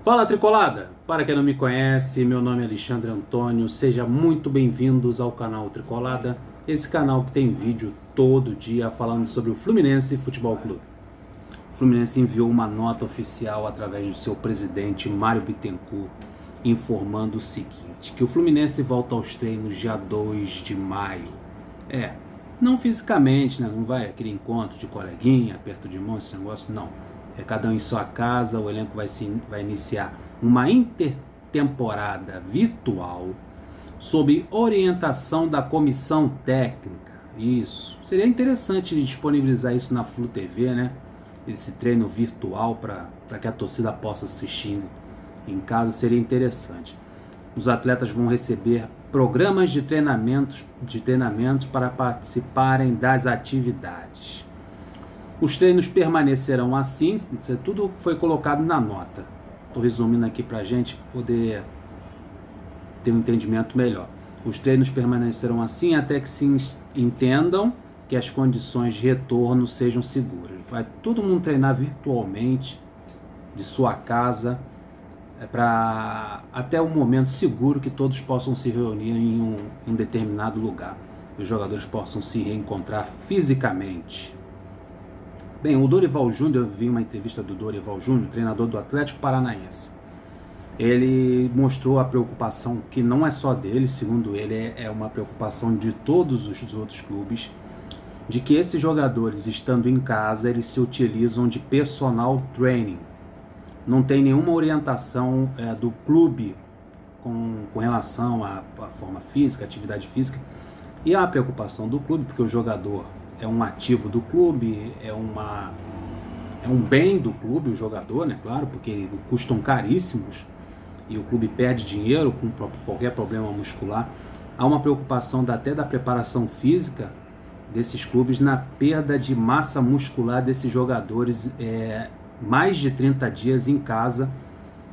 Fala, Tricolada! Para quem não me conhece, meu nome é Alexandre Antônio, sejam muito bem-vindos ao canal Tricolada, esse canal que tem vídeo todo dia falando sobre o Fluminense Futebol Clube. O Fluminense enviou uma nota oficial através do seu presidente Mário Bittencourt, informando o seguinte, que o Fluminense volta aos treinos dia 2 de maio. Não fisicamente, né? Não vai aquele encontro de coleguinha, aperto de mão, esse negócio, não. É cada um em sua casa, o elenco vai iniciar uma intertemporada virtual sob orientação da comissão técnica. Isso. Seria interessante disponibilizar isso na Flu TV, né? Esse treino virtual para que a torcida possa assistir em casa seria interessante. Os atletas vão receber programas de treinamentos para participarem das atividades. Os treinos permanecerão assim, isso tudo foi colocado na nota. Estou resumindo aqui para a gente poder ter um entendimento melhor. Os treinos permanecerão assim até que se entendam que as condições de retorno sejam seguras. Vai todo mundo treinar virtualmente, de sua casa, até o momento seguro que todos possam se reunir em um determinado lugar. Os jogadores possam se reencontrar fisicamente. Bem, o Dorival Júnior, eu vi uma entrevista do Dorival Júnior, treinador do Atlético Paranaense. Ele mostrou a preocupação que não é só dele, segundo ele, é uma preocupação de todos os outros clubes, de que esses jogadores, estando em casa, eles se utilizam de personal training. Não tem nenhuma orientação do clube com relação à forma física, atividade física. E há a preocupação do clube, porque o jogador é um ativo do clube, é um bem do clube, o jogador, né? Claro, porque custam caríssimos e o clube perde dinheiro com qualquer problema muscular. Há uma preocupação até da preparação física desses clubes na perda de massa muscular desses jogadores, mais de 30 dias em casa,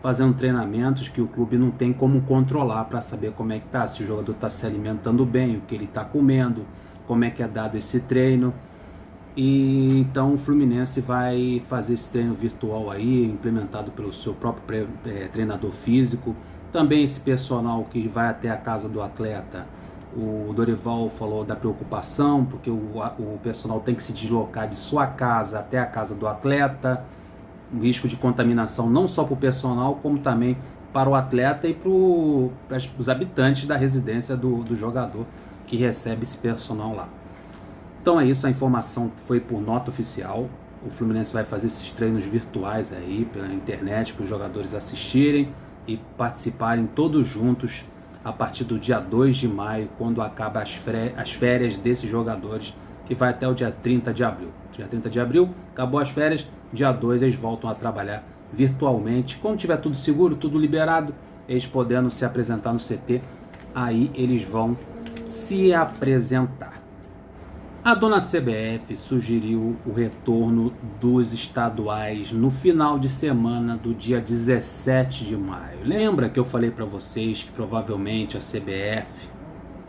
fazendo treinamentos que o clube não tem como controlar para saber como é que tá, se o jogador está se alimentando bem, o que ele está comendo, como é que é dado esse treino. E então o Fluminense vai fazer esse treino virtual aí, implementado pelo seu próprio treinador físico. Também esse personal que vai até a casa do atleta, o Dorival falou da preocupação, porque o personal tem que se deslocar de sua casa até a casa do atleta, um risco de contaminação não só para o personal, como também para o atleta e para os habitantes da residência do jogador que recebe esse personal lá. Então é isso, a informação foi por nota oficial. O Fluminense vai fazer esses treinos virtuais aí pela internet para os jogadores assistirem e participarem todos juntos a partir do dia 2 de maio, quando acaba as férias desses jogadores, que vai até o dia 30 de abril. Dia 30 de abril, acabou as férias, dia 2 eles voltam a trabalhar virtualmente. Quando tiver tudo seguro, tudo liberado, eles podendo se apresentar no CT, aí eles vão se apresentar. A dona CBF sugeriu o retorno dos estaduais no final de semana do dia 17 de maio. Lembra que eu falei para vocês que provavelmente a CBF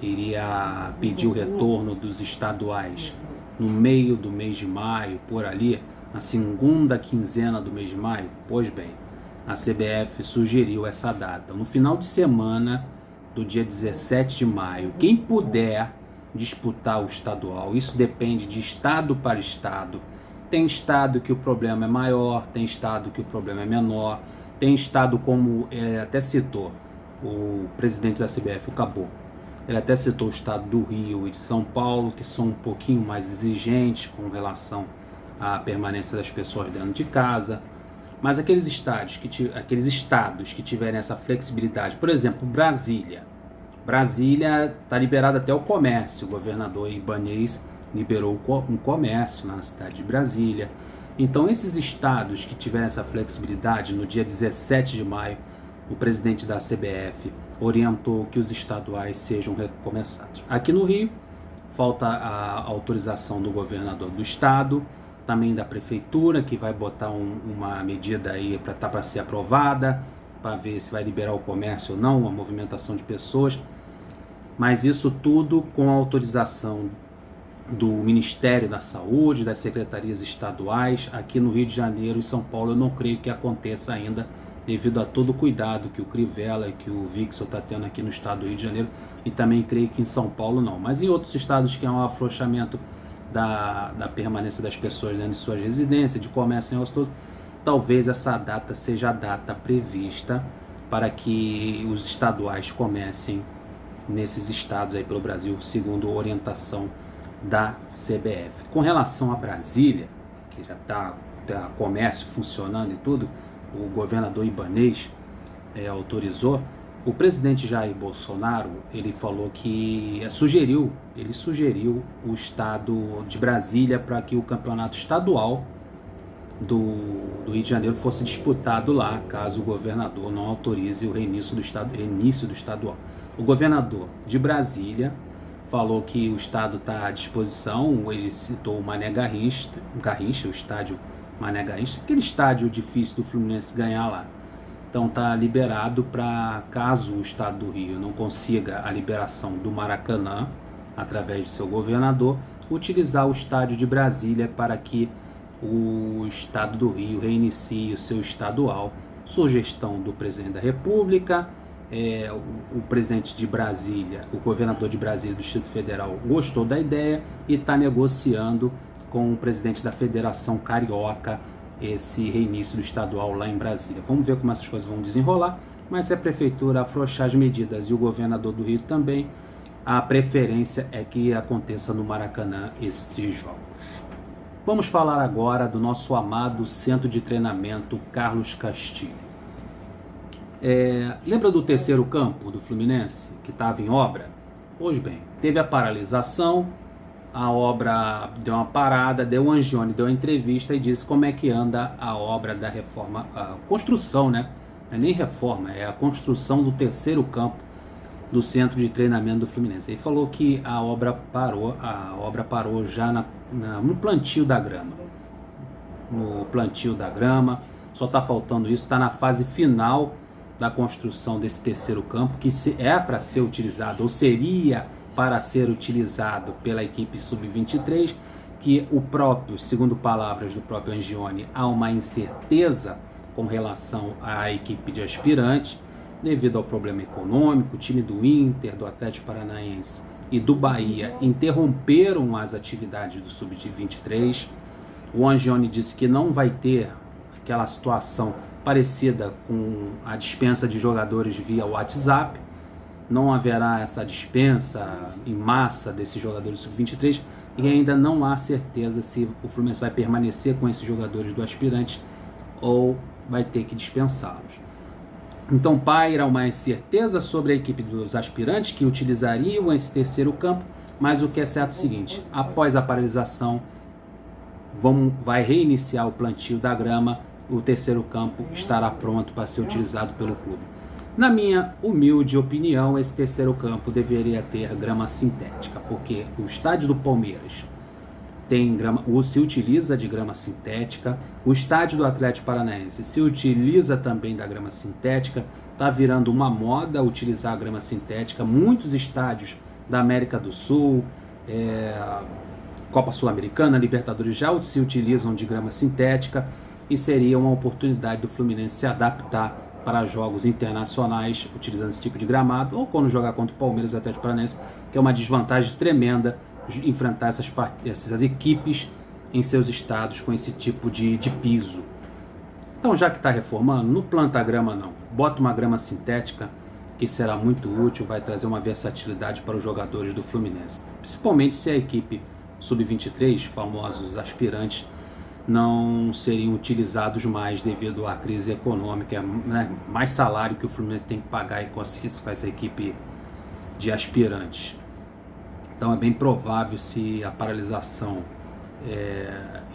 iria pedir o retorno dos estaduais no meio do mês de maio, por ali, na segunda quinzena do mês de maio? Pois bem, a CBF sugeriu essa data, no final de semana do dia 17 de maio. Quem puder disputar o estadual, isso depende de estado para estado. Tem estado que o problema é maior, tem estado que o problema é menor, tem estado como até citou o presidente da CBF, o Caboclo. Ele até citou o estado do Rio e de São Paulo, que são um pouquinho mais exigentes com relação à permanência das pessoas dentro de casa. Mas aqueles estados que tiverem essa flexibilidade, por exemplo, Brasília está liberado até o comércio. O governador Ibanez liberou um comércio lá na cidade de Brasília. Então esses estados que tiverem essa flexibilidade, no dia 17 de maio, o presidente da CBF orientou que os estaduais sejam recomeçados. Aqui no Rio, falta a autorização do governador do estado, também da prefeitura, que vai botar uma medida aí para ser aprovada, para ver se vai liberar o comércio ou não, a movimentação de pessoas. Mas isso tudo com a autorização do Ministério da Saúde, das secretarias estaduais. Aqui no Rio de Janeiro e São Paulo eu não creio que aconteça ainda devido a todo o cuidado que o Crivella e que o Wixel está tendo aqui no estado do Rio de Janeiro, e também creio que em São Paulo não, mas em outros estados que é um afrouxamento da permanência das pessoas dentro de suas residências, de comércio em gostoso, talvez essa data seja a data prevista para que os estaduais comecem nesses estados aí pelo Brasil, segundo orientação da CBF. Com relação a Brasília, que já está comércio funcionando e tudo, o governador Ibanez autorizou. O presidente Jair Bolsonaro, ele falou que sugeriu o estado de Brasília para que o campeonato estadual do Rio de Janeiro fosse disputado lá, caso o governador não autorize o reinício do estadual. O governador de Brasília falou que o estado está à disposição. Ele citou o Mané Garrincha, o estádio Mané Garrincha, aquele estádio difícil do Fluminense ganhar lá. Então está liberado para, caso o estado do Rio não consiga a liberação do Maracanã, através de seu governador, utilizar o estádio de Brasília para que o estado do Rio reinicie o seu estadual. Sugestão do presidente da República. O presidente de Brasília, o governador de Brasília do Distrito Federal gostou da ideia e está negociando com o presidente da Federação Carioca esse reinício do estadual lá em Brasília. Vamos ver como essas coisas vão desenrolar, mas se a prefeitura afrouxar as medidas e o governador do Rio também, a preferência é que aconteça no Maracanã estes jogos. Vamos falar agora do nosso amado centro de treinamento Carlos Castilho. Lembra do terceiro campo do Fluminense, que estava em obra? Pois bem, teve a paralisação, a obra deu uma parada, o Angione deu uma entrevista e disse como é que anda a obra da reforma, a construção, né? Não é nem reforma, é a construção do terceiro campo do centro de treinamento do Fluminense. Ele falou que a obra parou já no plantio da grama. No plantio da grama, só está faltando isso, está na fase final da construção desse terceiro campo, que é para ser utilizado, ou seria para ser utilizado pela equipe sub-23, que segundo palavras do próprio Angione, há uma incerteza com relação à equipe de aspirantes, devido ao problema econômico. O time do Inter, do Atlético Paranaense e do Bahia interromperam as atividades do sub-23. O Angione disse que não vai ter aquela situação parecida com a dispensa de jogadores via WhatsApp. Não haverá essa dispensa em massa desses jogadores sub-23 e ainda não há certeza se o Fluminense vai permanecer com esses jogadores do aspirante ou vai ter que dispensá-los. Então paira uma incerteza sobre a equipe dos aspirantes que utilizariam esse terceiro campo, mas o que é certo é o seguinte: após a paralisação vai reiniciar o plantio da grama, o terceiro campo estará pronto para ser utilizado pelo clube. Na minha humilde opinião, esse terceiro campo deveria ter grama sintética, porque o estádio do Palmeiras se utiliza de grama sintética, o estádio do Atlético Paranaense se utiliza também da grama sintética, está virando uma moda utilizar a grama sintética. Muitos estádios da América do Sul, Copa Sul-Americana, Libertadores já se utilizam de grama sintética, e seria uma oportunidade do Fluminense se adaptar para jogos internacionais utilizando esse tipo de gramado, ou quando jogar contra o Palmeiras e o Atlético Paranaense, que é uma desvantagem tremenda enfrentar essas equipes em seus estados com esse tipo de piso. Então, já que está reformando, não planta a grama não, bota uma grama sintética, que será muito útil, vai trazer uma versatilidade para os jogadores do Fluminense, principalmente se a equipe sub-23, famosos aspirantes, não seriam utilizados mais devido à crise econômica, né? Mais salário que o Fluminense tem que pagar e com essa equipe de aspirantes. Então é bem provável, se a paralisação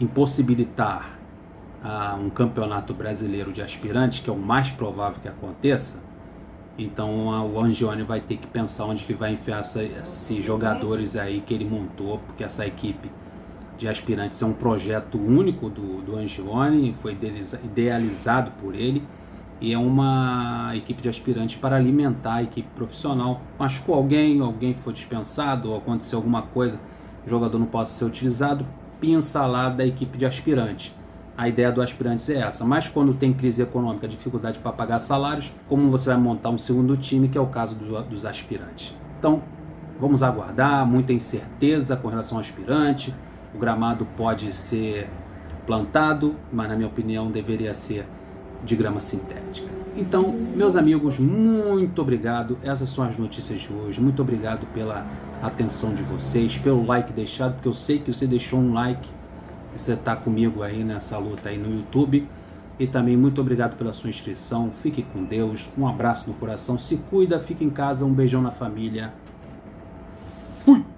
impossibilitar um campeonato brasileiro de aspirantes, que é o mais provável que aconteça, então o Angione vai ter que pensar onde que vai enfiar esses jogadores aí que ele montou, porque essa equipe de aspirantes é um projeto único do Angione, foi idealizado por ele, e é uma equipe de aspirantes para alimentar a equipe profissional. Machucou alguém foi dispensado, ou aconteceu alguma coisa, o jogador não possa ser utilizado, pinça lá da equipe de aspirantes. a ideia do Aspirantes é essa. Mas quando tem crise econômica, dificuldade para pagar salários, como você vai montar um segundo time, que é o caso dos aspirantes. Então, vamos aguardar, muita incerteza com relação ao aspirante. O gramado pode ser plantado, mas na minha opinião deveria ser de grama sintética. Então, meus amigos, muito obrigado. Essas são as notícias de hoje. Muito obrigado pela atenção de vocês, pelo like deixado, porque eu sei que você deixou um like, que você está comigo aí nessa luta aí no YouTube. E também muito obrigado pela sua inscrição. Fique com Deus. Um abraço no coração. Se cuida, fique em casa. Um beijão na família. Fui!